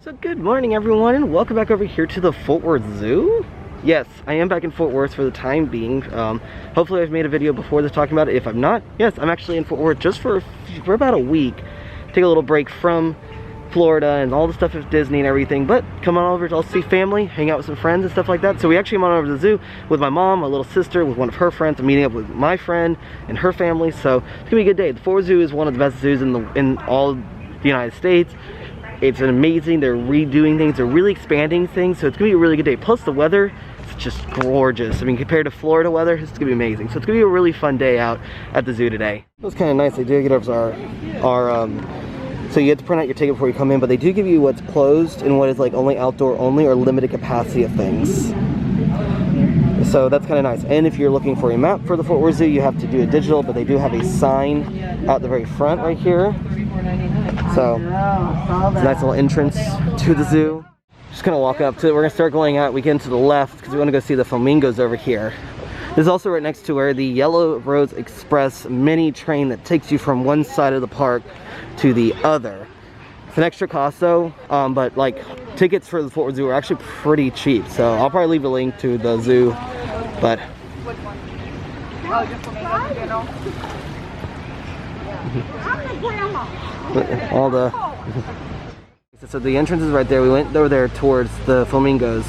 So good morning everyone, and welcome back over here to the Fort Worth Zoo. Yes, I am back in Fort Worth for the time being. Hopefully I've made a video before this talking about it. If I'm not, yes, I'm actually in Fort Worth just for about a week. Take a little break from Florida and all the stuff of Disney and everything, but come on over to all see family, hang out with some friends and stuff like that. So we actually went over to the zoo with my mom, my little sister, with one of her friends. I'm meeting up with my friend and her family, so it's gonna be a good day. The Fort Worth Zoo is one of the best zoos in all the United States. It's amazing. They're redoing things. They're really expanding things. So it's going to be a really good day. Plus the weather, it's just gorgeous. I mean, compared to Florida weather, it's going to be amazing. So it's going to be a really fun day out at the zoo today. It was kind of nice. They do get us our so you have to print out your ticket before you come in, but they do give you what's closed and what is like only outdoor only or limited capacity of things. So that's kind of nice. And if you're looking for a map for the Fort Worth Zoo, you have to do a digital, but they do have a sign out the very front right here. So it's a nice little entrance to the zoo. Just gonna walk up to it. We're gonna start going out. We get into the left because we want to go see the flamingos over here. This is also right next to where the Yellow Rose Express mini train that takes you from one side of the park to the other. It's an extra cost though, but like tickets for the Fort Worth Zoo are actually pretty cheap. So I'll probably leave a link to the zoo, but all the so the entrance is right there. We went over there towards the flamingos.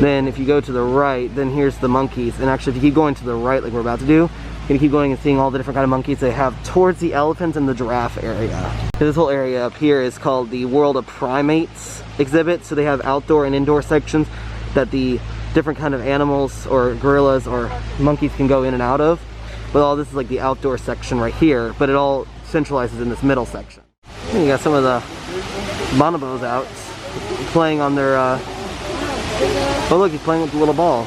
Then if you go to the right, then here's the monkeys. And actually if you keep going to the right like we're about to do, you're gonna keep going and seeing all the different kind of monkeys they have towards the elephants and the giraffe area. This whole area up here is called the World of Primates exhibit. So they have outdoor and indoor sections that the different kind of animals or gorillas or monkeys can go in and out of. But all this is like the outdoor section right here, but it all centralizes in this middle section. And you got some of the bonobos out playing on their oh look, he's playing with the little ball.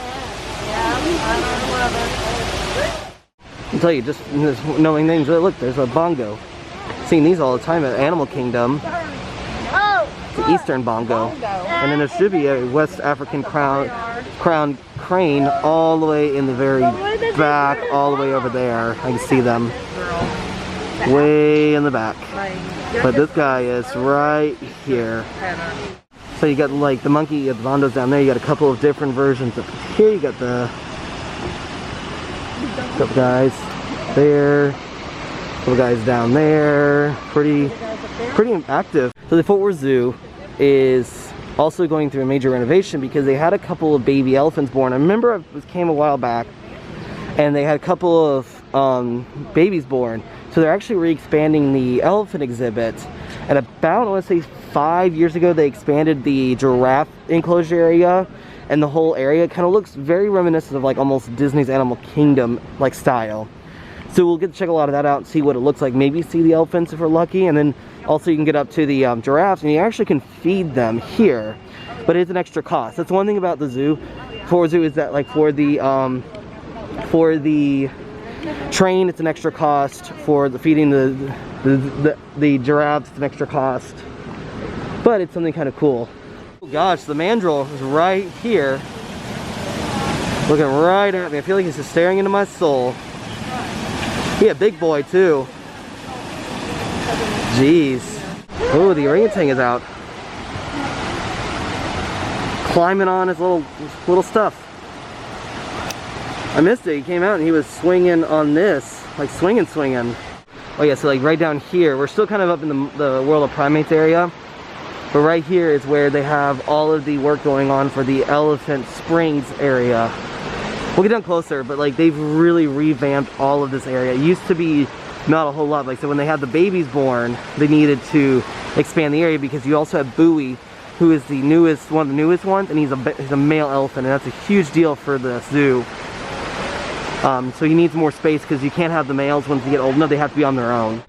I'll tell you, just knowing names. Look, there's a bongo. Seeing these all the time at Animal Kingdom. It's an Eastern bongo. And then there should be a West African crowned crane all the way in the very back, all the way over there. I can see them way in the back. But this guy is right here. So you got like the monkey, you got the bondos down there, you got a couple of different versions up here. You got the couple guys there, couple guys down there, pretty active. So the Fort Worth Zoo is also going through a major renovation because they had a couple of baby elephants born. I remember this came a while back and they had a couple of babies born. So they're actually re-expanding the elephant exhibit. And about, I want to say 5 years ago, they expanded the giraffe enclosure area. And the whole area kind of looks very reminiscent of like almost Disney's Animal Kingdom like style. So we'll get to check a lot of that out and see what it looks like. Maybe see the elephants if we're lucky. And then also you can get up to the giraffes and you actually can feed them here. But it's an extra cost. That's one thing about the zoo. Fort Worth Zoo is that like for the train, it's an extra cost. For the feeding the giraffes, it's an extra cost. But it's something kind of cool. Oh gosh, the mandrill is right here, looking right at me. I feel like he's just staring into my soul. He a big boy too. Jeez. Oh, the orangutan is out, climbing on his little stuff. I missed it. He came out and he was swinging on this, like swinging. Oh yeah, so like right down here, we're still kind of up in the World of Primates area, but right here is where they have all of the work going on for the Elephant Springs area. We'll get down closer, but like they've really revamped all of this area. It used to be not a whole lot. Like so when they had the babies born, they needed to expand the area because you also have Bowie, who is the newest, one of the newest ones, and he's a male elephant, and that's a huge deal for the zoo. So he needs more space because you can't have the males once they get old enough. They have to be on their own.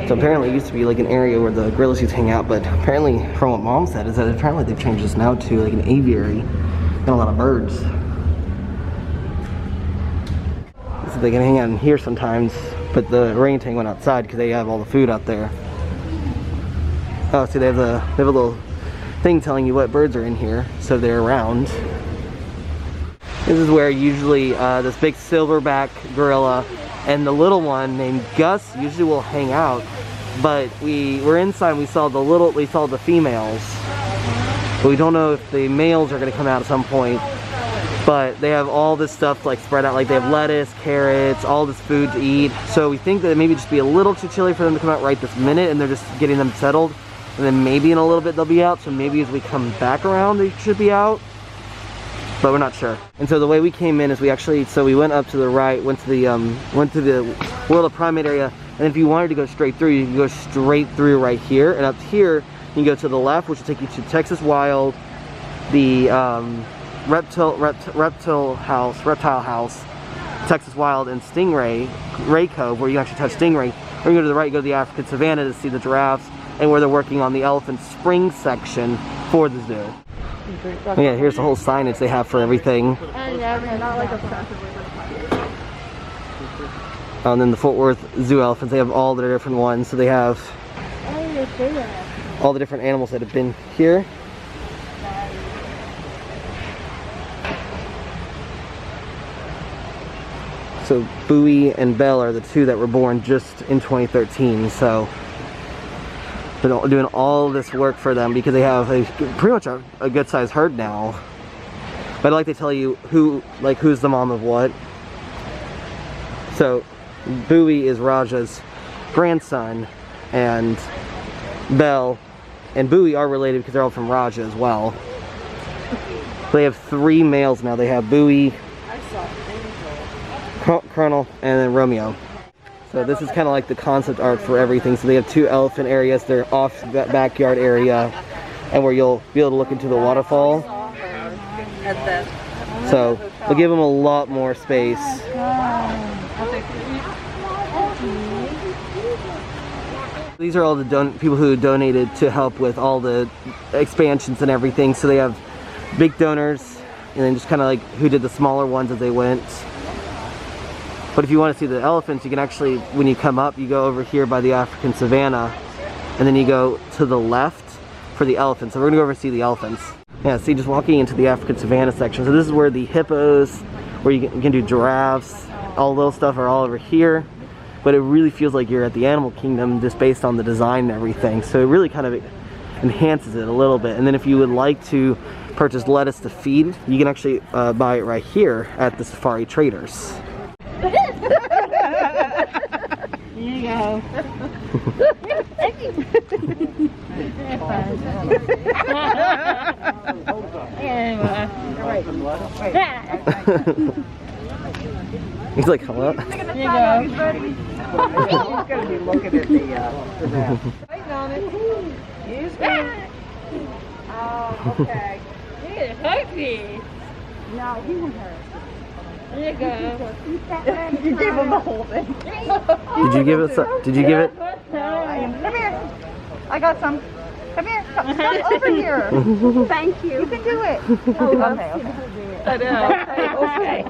So apparently it used to be like an area where the gorillas used to hang out, but apparently from what Mom said is that apparently they've changed this now to like an aviary and a lot of birds. So they can hang out in here sometimes, but the orangutan went outside because they have all the food out there. Oh, see, they have a little thing telling you what birds are in here, so they're around. This is where usually this big silverback gorilla and the little one named Gus usually will hang out. but we were inside and we saw the females. But we don't know if the males are gonna come out at some point. But they have all this stuff like spread out, like they have lettuce, carrots, all this food to eat. So we think that it maybe just be a little too chilly for them to come out right this minute, and they're just getting them settled. And then maybe in a little bit they'll be out, so maybe as we come back around they should be out. But we're not sure. And so the way we came in is we went up to the right, went to the World of Primate area, and if you wanted to go straight through, you can go straight through right here. And up here, you can go to the left, which will take you to Texas Wild, the reptile house, Texas Wild, and Ray Cove, where you actually touch stingray. Or you go to the right, you go to the African Savannah to see the giraffes, and where they're working on the elephant spring section for the zoo. Yeah, here's the whole signage they have for everything. And then the Fort Worth Zoo elephants, they have all their different ones. So they have all the different animals that have been here. So Bowie and Belle are the two that were born just in 2013. So they're doing all this work for them because they have pretty much a good sized herd now. But I like to tell you who's the mom of what. So Bowie is Raja's grandson, and Belle and Bowie are related because they're all from Raja as well. They have 3 males now. They have Bowie, Colonel, and then Romeo. So this is kind of like the concept art for everything. So they have 2 elephant areas. They're off that backyard area, and where you'll be able to look into the waterfall. So they'll give them a lot more space. These are all the people who donated to help with all the expansions and everything. So they have big donors, and then just kind of like who did the smaller ones as they went. But if you want to see the elephants, you can actually, when you come up, you go over here by the African Savannah, and then you go to the left for the elephants. So we're gonna go over and see the elephants. Yeah, see, just walking into the African Savannah section. So this is where the hippos, where you can do giraffes, all those stuff are all over here. But it really feels like you're at the animal kingdom just based on the design and everything. So it really kind of enhances it a little bit. And then if you would like to purchase lettuce to feed, you can actually buy it right here at the Safari Traders. Here you go. He's like, hello? Here you go. He's gonna be looking at the giraffe. Wait on it. Excuse me. Oh, okay. He hurt me. No, he won't hurt. There you go. You gave him the whole thing. Did you give it some? Did you give it? Come here. I got some. Come here. Come over here. Thank you. You can do it. Oh, okay. I know. Okay.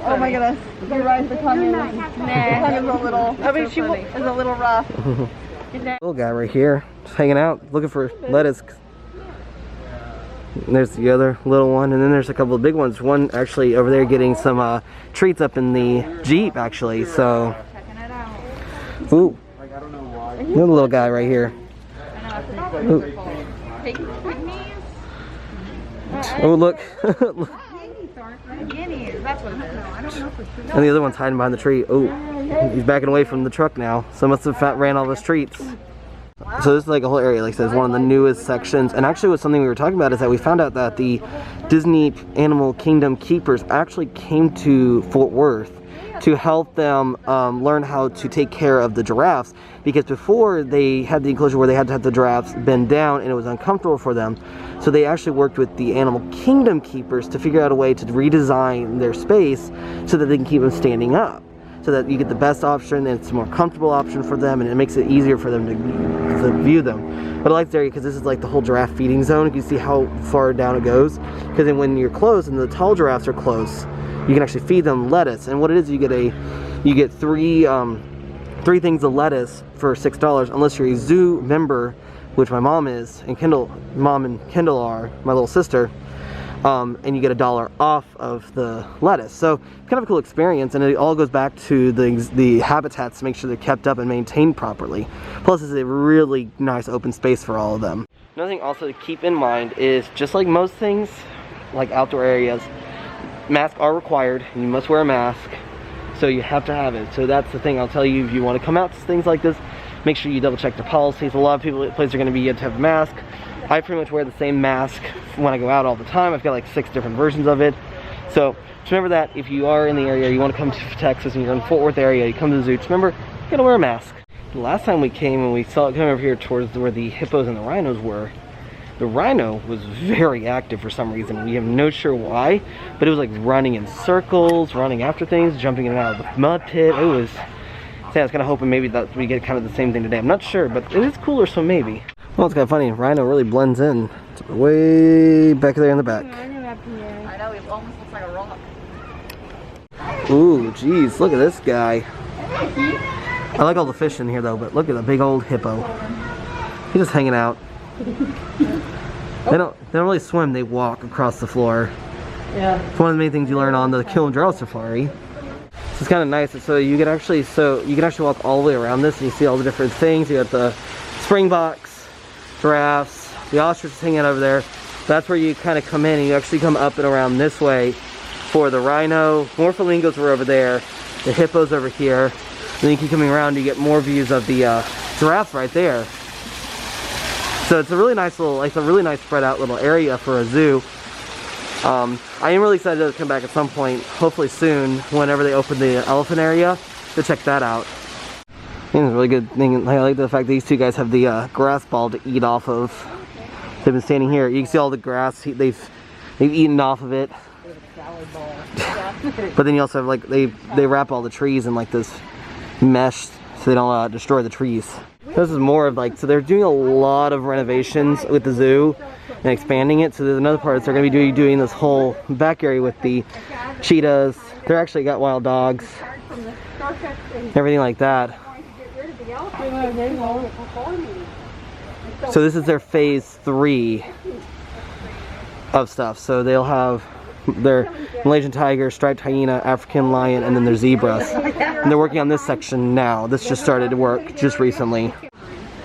Oh my goodness. You ride the tongue. Nah. The tongue is a little. I mean, she is a little rough. Little guy right here, just hanging out, looking for lettuce. And there's the other little one, and then there's a couple of big ones. One actually over there getting some treats up in the Jeep, actually. So, ooh, another little guy right here. Ooh. Oh, look. And the other one's hiding behind the tree. Oh, he's backing away from the truck now. So must have ran all those treats. So this is like a whole area, like I said, it's one of the newest sections. And actually, something we were talking about is that we found out that the Disney Animal Kingdom keepers actually came to Fort Worth to help them learn how to take care of the giraffes, because before they had the enclosure where they had to have the giraffes bend down and it was uncomfortable for them. So they actually worked with the Animal Kingdom keepers to figure out a way to redesign their space so that they can keep them standing up, so that you get the best option and it's a more comfortable option for them, and it makes it easier for them to view them. But I like this area because this is like the whole giraffe feeding zone. You can see how far down it goes, because then when you're close and the tall giraffes are close, you can actually feed them lettuce. And what it is, you get three things of lettuce for $6, unless you're a zoo member, which my mom is, and Mom and Kendall are, my little sister. and you get $1 off of the lettuce. So kind of a cool experience, and it all goes back to the habitats to make sure they're kept up and maintained properly. Plus it's a really nice open space for all of them. Another thing also to keep in mind is, just like most things, like outdoor areas, masks are required and you must wear a mask, so you have to have it. So that's the thing I'll tell you, if you want to come out to things like this, make sure you double check the policies. A lot of people at places are going to be, you have to have a mask. I pretty much wear the same mask when I go out all the time. I've got like 6 different versions of it. So just remember that if you are in the area, you want to come to Texas and you're in the Fort Worth area, you come to the zoo, just remember, you gotta wear a mask. The last time we came and we saw it coming over here towards where the hippos and the rhinos were, the rhino was very active for some reason. We have no sure why, but it was like running in circles, running after things, jumping in and out of the mud pit. It was, I was kind of hoping maybe that we get kind of the same thing today. I'm not sure, but it is cooler, so maybe. Well, it's kind of funny. Rhino really blends in. It's way back there in the back. I know, it almost looks like a rock. Ooh, geez, look at this guy. I like all the fish in here though, but look at the big old hippo. He's just hanging out. They don't really swim, they walk across the floor. Yeah. It's one of the main things you learn on the Kilimanjaro safari. So it's kind of nice. So you can actually walk all the way around this and you see all the different things. You got the springboks, giraffes, the ostriches hanging out over there. That's where you kind of come in and you actually come up and around this way for the rhino. More flamingos were over there, the hippos over here. Then you keep coming around, you get more views of the giraffes right there. So it's a really nice little, like a really nice spread out little area for a zoo. I am really excited to come back at some point, hopefully soon, whenever they open the elephant area, to check that out. I think it's a really good thing. I like the fact these two guys have the grass ball to eat off of. They've been standing here. You can see all the grass they've eaten off of it. But then you also have like they wrap all the trees in like this mesh so they don't destroy the trees. This is more of like, so they're doing a lot of renovations with the zoo and expanding it. So there's another part, so they're going to be doing this whole back area with the cheetahs. They're actually got wild dogs, everything like that. So this is their phase 3 of stuff. So they'll have their Malaysian tiger, striped hyena, African lion, and then their zebras. And they're working on this section now. This just started to work just recently.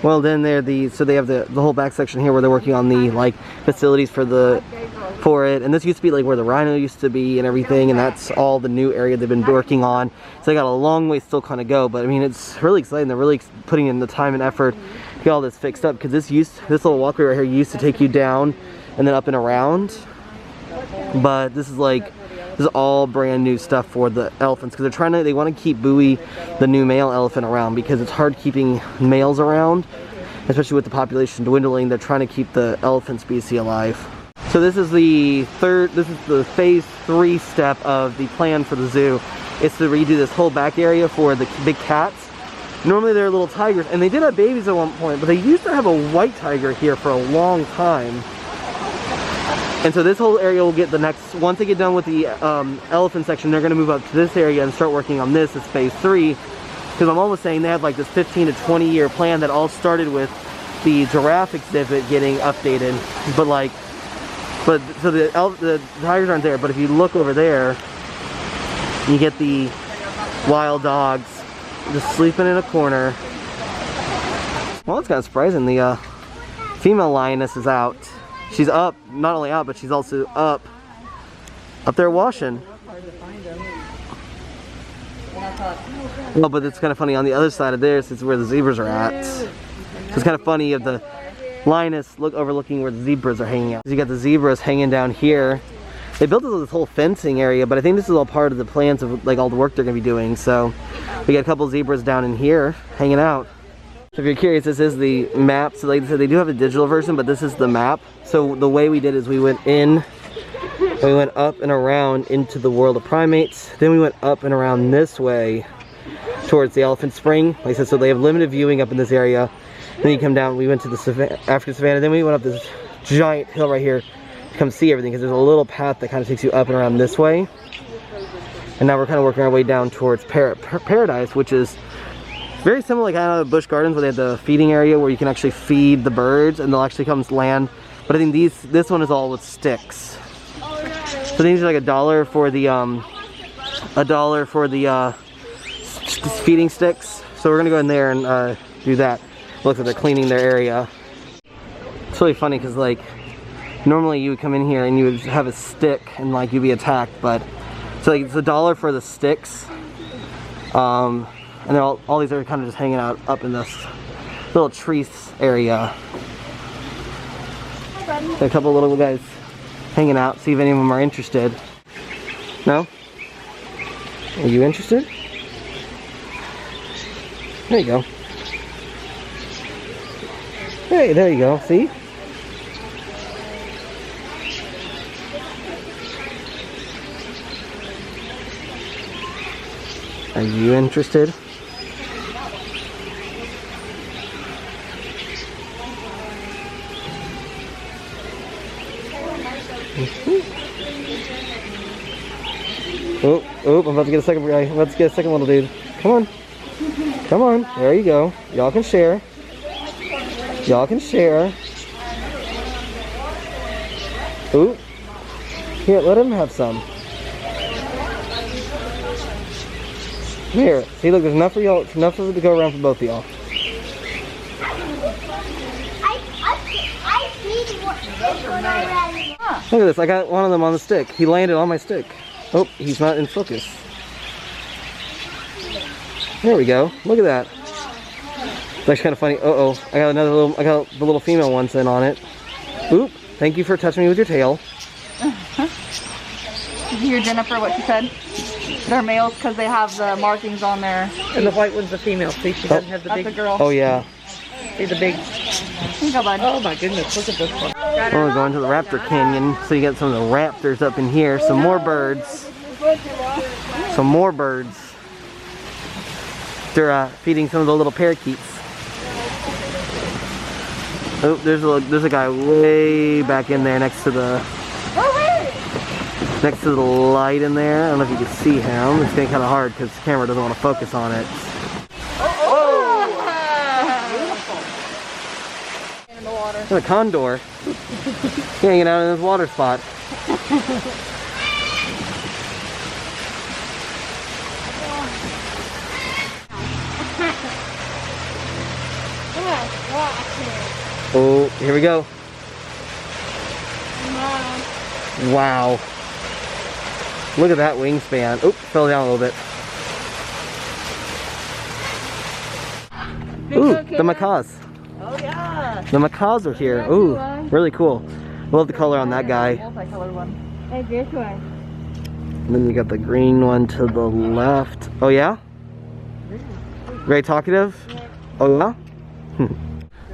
Well, then so they have the whole back section here where they're working on the like facilities for it. And this used to be like where the rhino used to be and everything, and that's all the new area they've been working on. So they got a long way still kind of go, but I mean, it's really exciting. They're really putting in the time and effort to get all this fixed up, because this little walkway right here used to take you down and then up and around. But this is all brand new stuff for the elephants, because they want to keep Bowie, the new male elephant, around, because it's hard keeping males around, especially with the population dwindling. They're trying to keep the elephant species alive. So this is the phase 3 step of the plan for the zoo. It's to redo this whole back area for the big cats. Normally they're little tigers, and they did have babies at one point, but they used to have a white tiger here for a long time. And so this whole area will get once they get done with the elephant section, they're going to move up to this area and start working on this as phase 3. Because I'm almost saying they have like this 15 to 20 year plan that all started with the giraffe exhibit getting updated. So the tigers aren't there, but if you look over there, you get the wild dogs just sleeping in a corner. Well, it's kind of surprising. The female lioness is out. She's up, not only out, but she's also up there washing. Oh, but it's kind of funny, on the other side of this is where the zebras are at. So it's kind of funny of the lioness overlooking where the zebras are hanging out. So you got the zebras hanging down here. They built this whole fencing area, but I think this is all part of the plans of like all the work they're going to be doing. So we got a couple zebras down in here hanging out. So if you're curious, this is the map. So like I said, they do have a digital version, but this is the map. So the way we did is we went up and around into the world of primates. Then we went up and around this way towards the elephant spring. Like I said, so they have limited viewing up in this area. Then you come down, we went to the African savanna. Then we went up this giant hill right here to come see everything, because there's a little path that kind of takes you up and around this way. And now we're kind of working our way down towards Paradise, which is very similar, like kind of Busch Gardens, where they have the feeding area where you can actually feed the birds and they'll actually come land. But I think this one is all with sticks. So these are like $1 for the feeding sticks. So we're gonna go in there and do that. Looks like they're cleaning their area. It's really funny because like normally you would come in here and you would have a stick and like you'd be attacked, but so like it's $1 for the sticks. And then all these are kind of just hanging out up in this little trees area. Got a couple little guys hanging out, see if any of them are interested. No? Are you interested? There you go. Hey, there you go, see? Are you interested? Oh, I'm about to get a second guy. Let's get a second little dude. Come on. Come on. There you go. Y'all can share. Y'all can share. Ooh. Here, let him have some. Here. See, look, there's enough for y'all, enough of it to go around for both of y'all. Look at this. I got one of them on the stick. He landed on my stick. Oh, he's not in focus. There we go. Look at that. It's actually kind of funny. Uh-oh. I got the little female one sitting on it. Oop. Thank you for touching me with your tail. Did you hear Jennifer what she said? They're males because they have the markings on there. And the white one's the female. See, she doesn't have the big. That's a girl. Oh, yeah. See the big. Go, bud. Oh my goodness, look at this one. Oh, we're going to the raptor canyon. So you got some of the raptors up in here. Some more birds. Some more birds. They're feeding some of the little parakeets. Oh, there's a guy way back in there next to the light in there. I don't know if you can see him. It's getting kind of hard because the camera doesn't want to focus on it. There's a condor. Hanging out in this water spot. Oh, here we go. Wow. Look at that wingspan. Oop, fell down a little bit. Ooh, the macaws. Oh yeah. The macaws are here. Ooh, really cool. Love the color on that guy. Multicolored one. Hey, this one. And then you got the green one to the left. Oh yeah? Very talkative? Oh yeah?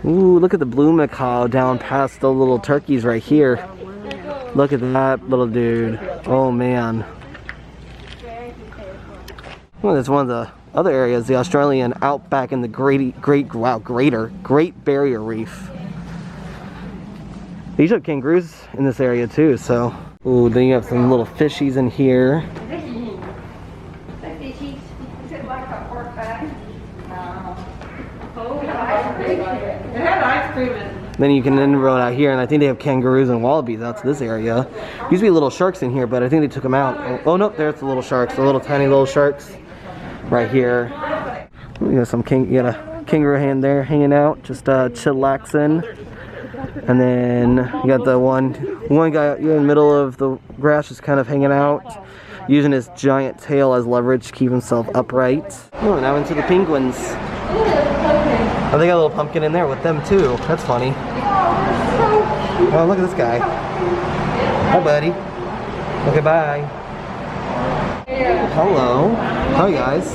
Ooh, look at the blue macaw down past the little turkeys right here. Look at that little dude. Oh man. Well, that's one of the other areas, the Australian outback in the Great Barrier Reef. These have kangaroos in this area too, so. Ooh, then you have some little fishies in here. Then you can then roll out here, and I think they have kangaroos and wallabies out to this area. Used to be little sharks in here, but I think they took them out. Oh nope, there's the little sharks, the little tiny little sharks right here. You got you got a kangaroo hand there hanging out, just chillaxing. And then you got the one guy in the middle of the grass just kind of hanging out, using his giant tail as leverage to keep himself upright. Oh, now into the penguins. Oh, they got a little pumpkin in there with them too. That's funny. Oh, look at this guy. Hi, buddy. Okay, bye. Hello. Hi, guys.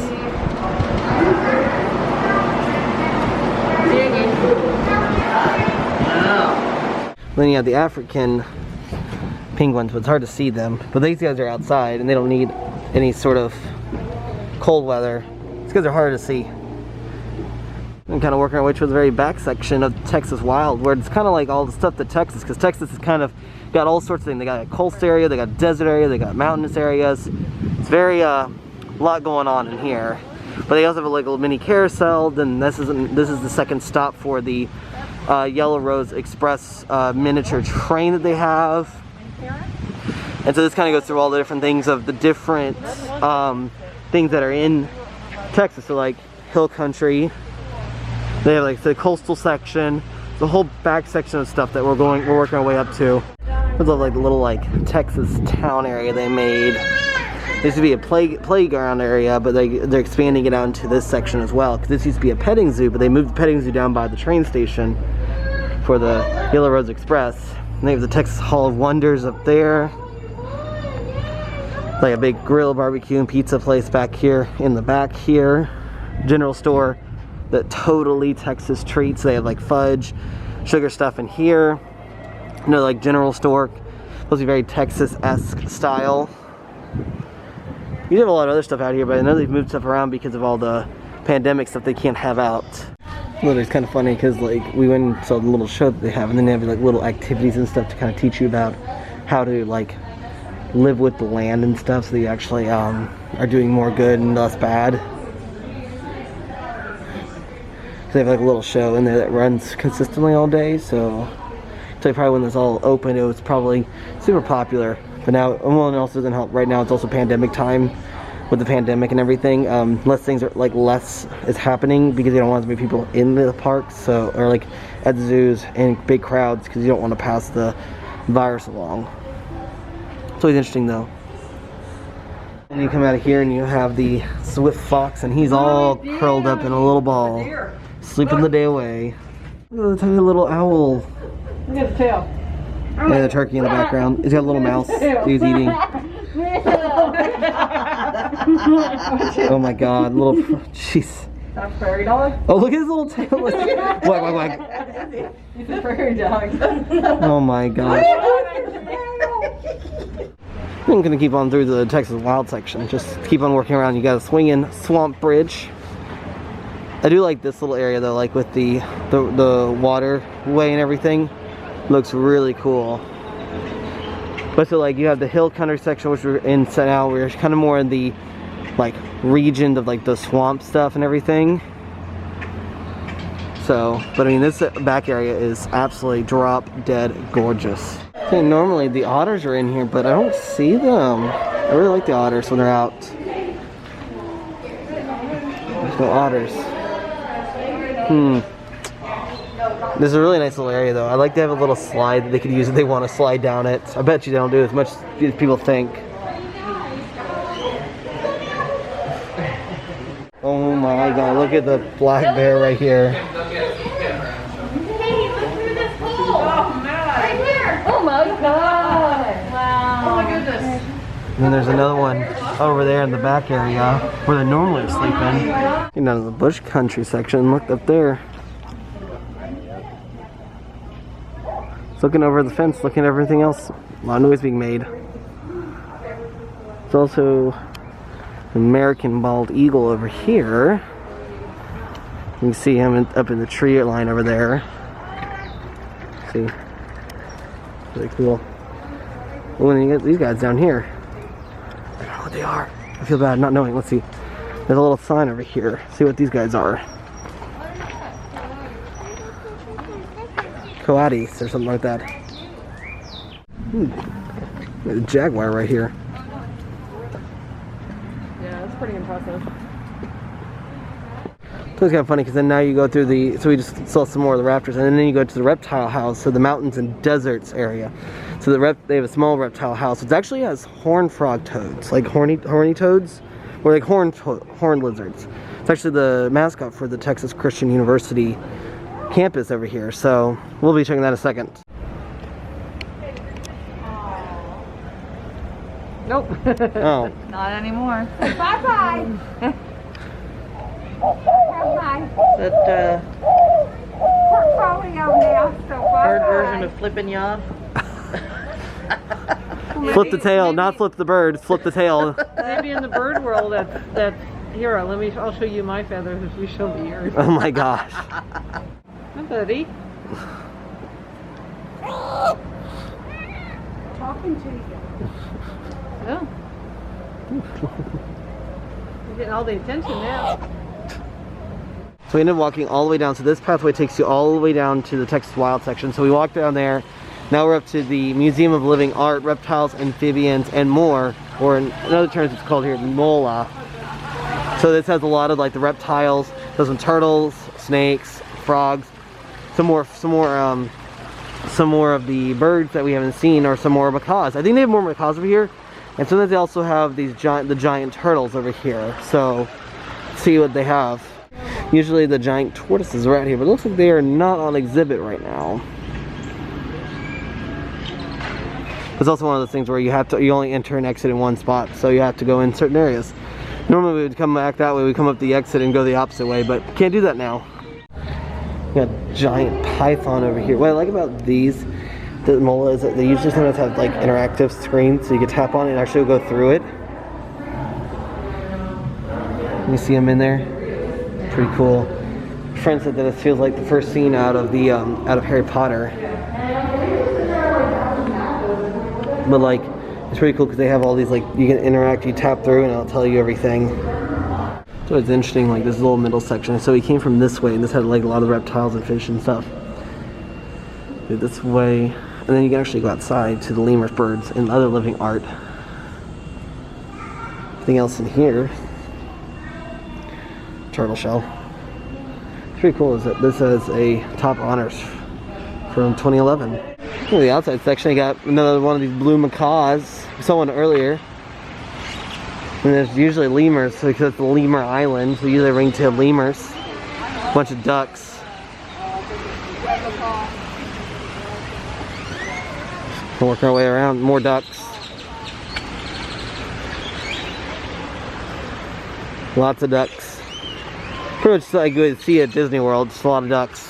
Then you have the African penguins, but it's hard to see them. But these guys are outside, and they don't need any sort of cold weather. These guys are harder to see. I'm kind of working our way towards the very back section of Texas Wild, where it's kind of like all the stuff that Texas, because Texas has kind of got all sorts of things. They got a coast area, they got a desert area, they got mountainous areas. It's very a lot going on in here. But they also have like a little mini carousel. Then this is the second stop for the Yellow Rose Express miniature train that they have. And so this kind of goes through all the different things of the different things that are in Texas. So like hill country, they have like the coastal section, the whole back section of stuff that we're working our way up to. I love like the little like Texas town area they made. There used to be a playground area, but they're expanding it out into this section as well. Because this used to be a petting zoo, but they moved the petting zoo down by the train station for the Yellow Rose Express. And they have the Texas Hall of Wonders up there. Like a big grill, barbecue, and pizza place back here in the back here. General store that totally Texas treats. They have like fudge, sugar stuff in here. You know, like general store, supposed to be very Texas-esque style. You have a lot of other stuff out here, but I know they've moved stuff around because of all the pandemic stuff they can't have out. Well, it's kind of funny because like we went and saw the little show that they have, and then they have like little activities and stuff to kind of teach you about how to like live with the land and stuff, so that you actually are doing more good and less bad. So they have like a little show in there that runs consistently all day, so probably when this all opened, it was probably super popular. But now, well, and also doesn't help. Right now, it's also pandemic time with the pandemic and everything. Less things are like less is happening because you don't want as many people in the parks, so or like at the zoos and big crowds because you don't want to pass the virus along. It's always interesting though. And you come out of here and you have the Swift Fox, and he's all curled up in a little ball, sleeping the day away. Look at the tiny little owl. Look at the tail. And the turkey in the background. He's got a little mouse he's eating. Oh my god, little, jeez. That's a prairie dog? Oh, look at his little tail. Whack, whack, whack. He's a prairie dog. Oh my gosh. I'm gonna keep on through the Texas Wild section. Just keep on working around. You got a swinging swamp bridge. I do like this little area though, like with the waterway and everything. Looks really cool. But so like you have the hill country section, which we're in now. We're kind of more in the like region of like the swamp stuff and everything. So, but I mean, this back area is absolutely drop dead gorgeous. Okay, normally the otters are in here, but I don't see them. I really like the otters when they're out. There's no otters. This is a really nice little area though. I like to have a little slide that they could use if they want to slide down it. I bet you they don't do as much as people think. Oh my god, look at the black bear right here. Oh my god! Wow. Oh my goodness. And then there's another one over there in the back area where they normally are sleeping. Getting down to the bush country section. Look up there. It's looking over the fence, looking at everything else. A lot of noise being made. There's also an American bald eagle over here. You can see him up in the tree line over there. See? Really cool. Oh, and you get these guys down here. I don't know what they are. I feel bad not knowing. Let's see. There's a little sign over here. See what these guys are. Coatis or something like that. There's a jaguar right here. Yeah, that's pretty impressive. So it's kind of funny because then now you go through the, so we just saw some more of the raptors, and then you go to the reptile house, so the mountains and deserts area. So they have a small reptile house. It actually has horned frog toads, like horny toads, or like horned lizards. It's actually the mascot for the Texas Christian University campus over here, so we'll be checking that in a second. Nope. Oh. Not anymore. Bye-bye. Bye-bye. That Portfolio now, so bird bye-bye. version of flipping you off. Flip the tail, not flip the bird, flip the tail. Maybe in the bird world, that's here. I'll show you my feathers if you show me yours. Oh my gosh. Hi, buddy. Talking to you. Oh. You're getting all the attention now. So we ended up walking all the way down. So this pathway takes you all the way down to the Texas Wild section. So we walked down there, Now we're up to the Museum of Living Art, Reptiles, Amphibians, and More, or in other terms it's called here, MOLA. So this has a lot of like the reptiles, there's some turtles, snakes, frogs, some more of the birds that we haven't seen, or some more macaws. I think they have more macaws over here, and sometimes they also have these giant turtles over here. So let's see what they have. Usually the giant tortoises are out here, but it looks like they are not on exhibit right now. It's also one of those things where you only enter and exit in one spot, so you have to go in certain areas. Normally we would come back that way, we come up the exit and go the opposite way, but can't do that now. We got a giant python over here. What I like about these, the MOLA, is that they usually sometimes have like interactive screens, so you can tap on it and actually go through it. You see them in there? Pretty cool. My friend said that it feels like the first scene out of Harry Potter. But like, it's pretty cool because they have all these, like, you can interact, you tap through and it'll tell you everything. So it's interesting, like this little middle section. So he came from this way and this had like a lot of reptiles and fish and stuff. This way, and then you can actually go outside to the lemur birds and other living art. Anything else in here? Turtle shell. It's pretty cool is that this is a top honors from 2011. Look at the outside section, I got another one of these blue macaws. We saw one earlier. And there's usually lemurs because it's the lemur island, so usually ring-tailed lemurs. A bunch of ducks. We're working our way around, more ducks. Lots of ducks. Pretty much like you would see at Disney World, just a lot of ducks.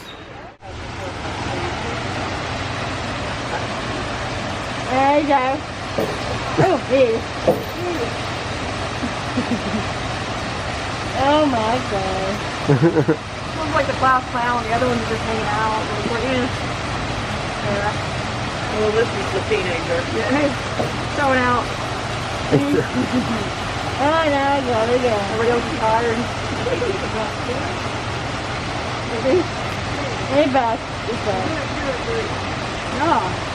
There you go. Oh, geez. Oh my god. One's like the class clown, the other one's just hanging out. Yeah. Well, this is the teenager. Yeah, he's showing out. Oh no, I got it. Everybody else is tired. Hey, Beth. It's Beth. Yeah.